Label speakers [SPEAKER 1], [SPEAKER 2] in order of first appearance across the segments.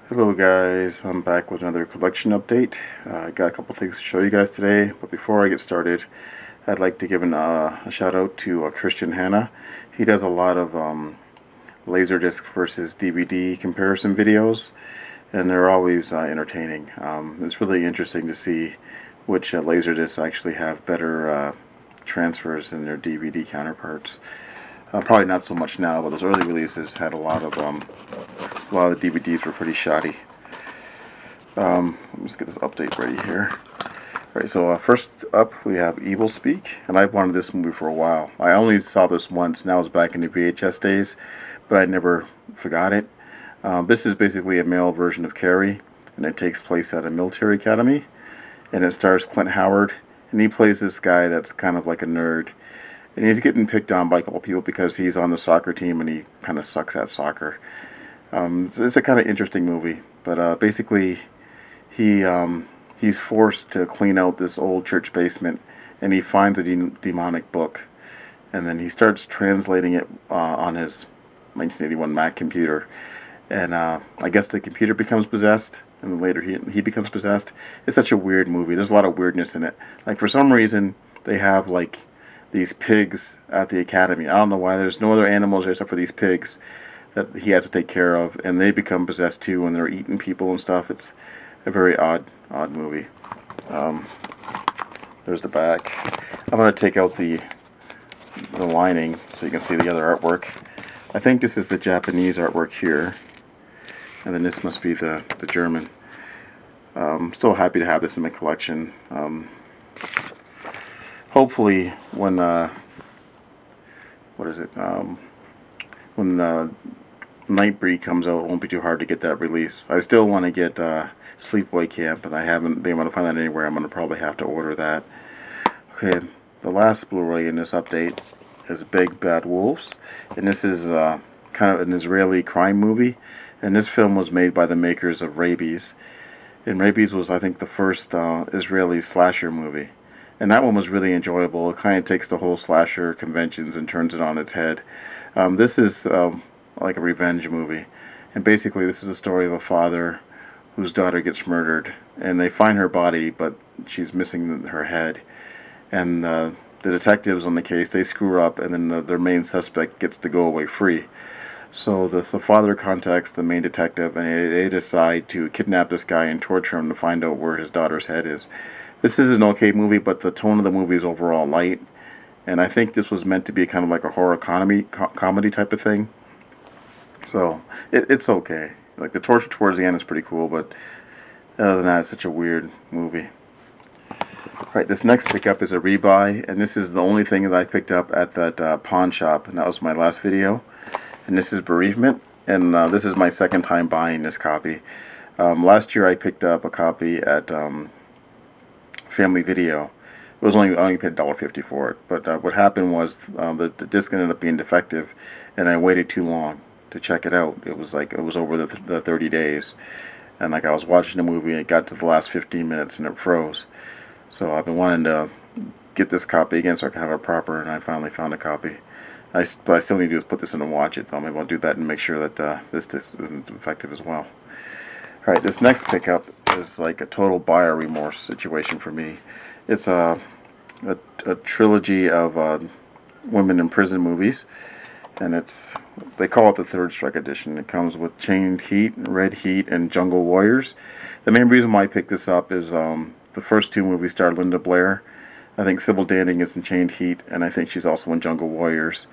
[SPEAKER 1] Hello guys, I'm back with another collection update. I got a couple things to show you guys today, but before I get started, I'd like to give a shout out to Christian Hanna. He does a lot of Laserdisc versus DVD comparison videos, and they're always entertaining. It's really interesting to see which Laserdiscs actually have better transfers than their DVD counterparts. Probably not so much now, but those early releases had a lot of the DVDs were pretty shoddy. Let's get this update ready here. Alright, so first up we have Evil Speak, and I've wanted this movie for a while. I only saw this once, and that was back in the VHS days, but I never forgot it. This is basically a male version of Carrie, and it takes place at a military academy, and it stars Clint Howard, and he plays this guy that's kind of like a nerd. And he's getting picked on by a couple people because he's on the soccer team and he kind of sucks at soccer. It's a kind of interesting movie, but basically he's forced to clean out this old church basement, and he finds a demonic book, and then he starts translating it on his 1981 Mac computer, and I guess the computer becomes possessed, and then later he becomes possessed. It's such a weird movie. There's a lot of weirdness in it. Like, for some reason they have like these pigs at the academy. I don't know why. There's no other animals there except for these pigs that he has to take care of, and they become possessed too, and they're eating people and stuff. It's a very odd movie. There's the back. I'm going to take out the lining so you can see the other artwork. I think this is the Japanese artwork here, and then this must be the German. I'm still happy to have this in my collection. Hopefully, when when Nightbreed comes out, it won't be too hard to get that release. I still want to get Sleepaway Camp, and I haven't been able to find that anywhere. I'm going to probably have to order that. Okay, the last Blu-ray in this update is Big Bad Wolves, and this is kind of an Israeli crime movie. And this film was made by the makers of Rabies. And Rabies was, I think, the first Israeli slasher movie. And that one was really enjoyable. It kind of takes the whole slasher conventions and turns it on its head. This is like a revenge movie. And basically this is a story of a father whose daughter gets murdered. And they find her body, but she's missing her head. And the detectives on the case, they screw up, and then their main suspect gets to go away free. So the father contacts the main detective, and they decide to kidnap this guy and torture him to find out where his daughter's head is. This is an okay movie, but the tone of the movie is overall light, and I think this was meant to be kind of like a horror comedy type of thing. So it's okay. Like, the torture towards the end is pretty cool, but other than that, it's such a weird movie. Right, this next pickup is a rebuy, and this is the only thing that I picked up at that pawn shop, and that was my last video. And this is Bereavement, and this is my second time buying this copy. Last year I picked up a copy at Family Video. It was I only paid $1.50 for it, but what happened was the disc ended up being defective, and I waited too long to check it out. It was over the 30 days, and like I was watching the movie, and it got to the last 15 minutes and it froze. So I've been wanting to get this copy again so I can have it proper, and I finally found a copy. But I still need to do is put this in and watch it. Maybe I'll do that and make sure that this disc isn't effective as well. Alright, this next pickup is like a total buyer remorse situation for me. It's a trilogy of women in prison movies, and they call it the Third Strike Edition. It comes with Chained Heat, Red Heat, and Jungle Warriors. The main reason why I picked this up is the first two movies star Linda Blair. I think Sybil Danning is in Chained Heat, and I think she's also in Jungle Warriors.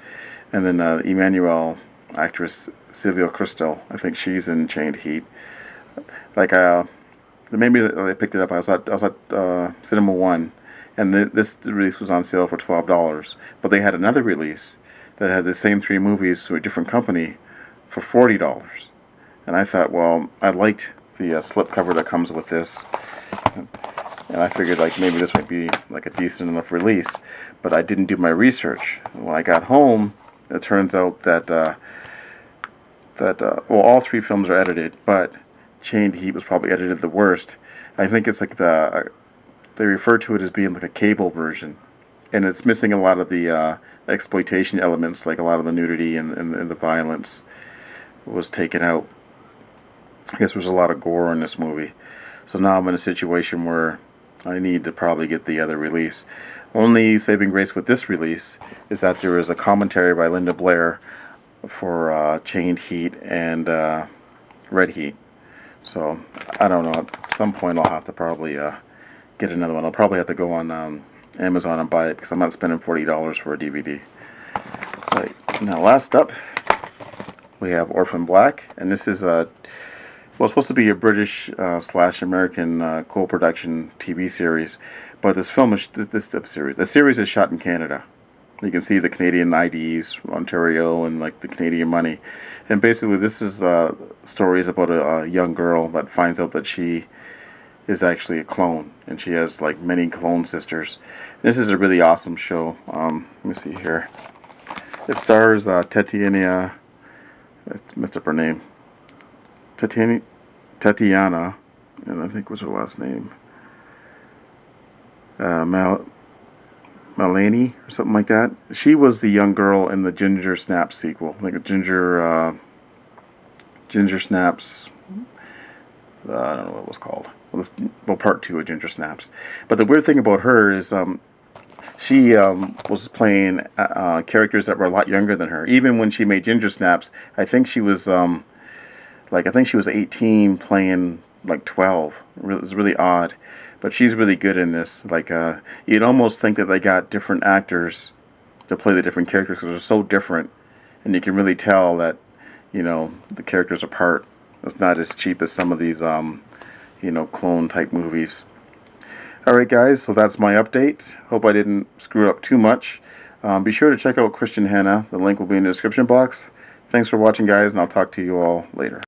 [SPEAKER 1] And then Emmanuel actress Sylvia Crystal, I think she's in Chained Heat. Like, the main reason I picked it up, I was at Cinema One, and this release was on sale for $12. But they had another release that had the same three movies to a different company for $40. And I thought, well, I liked the slipcover that comes with this. And I figured, like, maybe this might be like a decent enough release, but I didn't do my research. When I got home, it turns out that well, all three films are edited, but Chained Heat was probably edited the worst. I think it's like they refer to it as being like a cable version, and it's missing a lot of the exploitation elements, like a lot of the nudity and the violence was taken out. I guess there's a lot of gore in this movie. So now I'm in a situation where I need to probably get the other release. Only saving grace with this release is that there is a commentary by Linda Blair for Chained Heat and Red Heat. So I don't know. At some point I'll have to probably get another one. I'll probably have to go on Amazon and buy it because I'm not spending $40 for a DVD. Right. Now last up, we have Orphan Black, and this is a well, it's supposed to be a British slash American co-production TV series, but this film is the series is shot in Canada. You can see the Canadian IDs, Ontario, and like the Canadian money. And basically, this is stories about a young girl that finds out that she is actually a clone, and she has like many clone sisters. This is a really awesome show. Let me see here. It stars Tatiana. I messed up her name. Tatiana, and I think was her last name. Malani or something like that. She was the young girl in the Ginger Snaps sequel, like a Ginger Snaps. I don't know what it was called. Well, part 2 of Ginger Snaps. But the weird thing about her is she was playing characters that were a lot younger than her. Even when she made Ginger Snaps, I think she was I think she was 18 playing like 12. It was really odd. But she's really good in this. Like, you'd almost think that they got different actors to play the different characters because they're so different. And you can really tell that, you know, the characters apart. It's not as cheap as some of these, you know, clone type movies. Alright guys, so that's my update. Hope I didn't screw up too much. Be sure to check out Christian Hanna. The link will be in the description box. Thanks for watching guys, and I'll talk to you all later.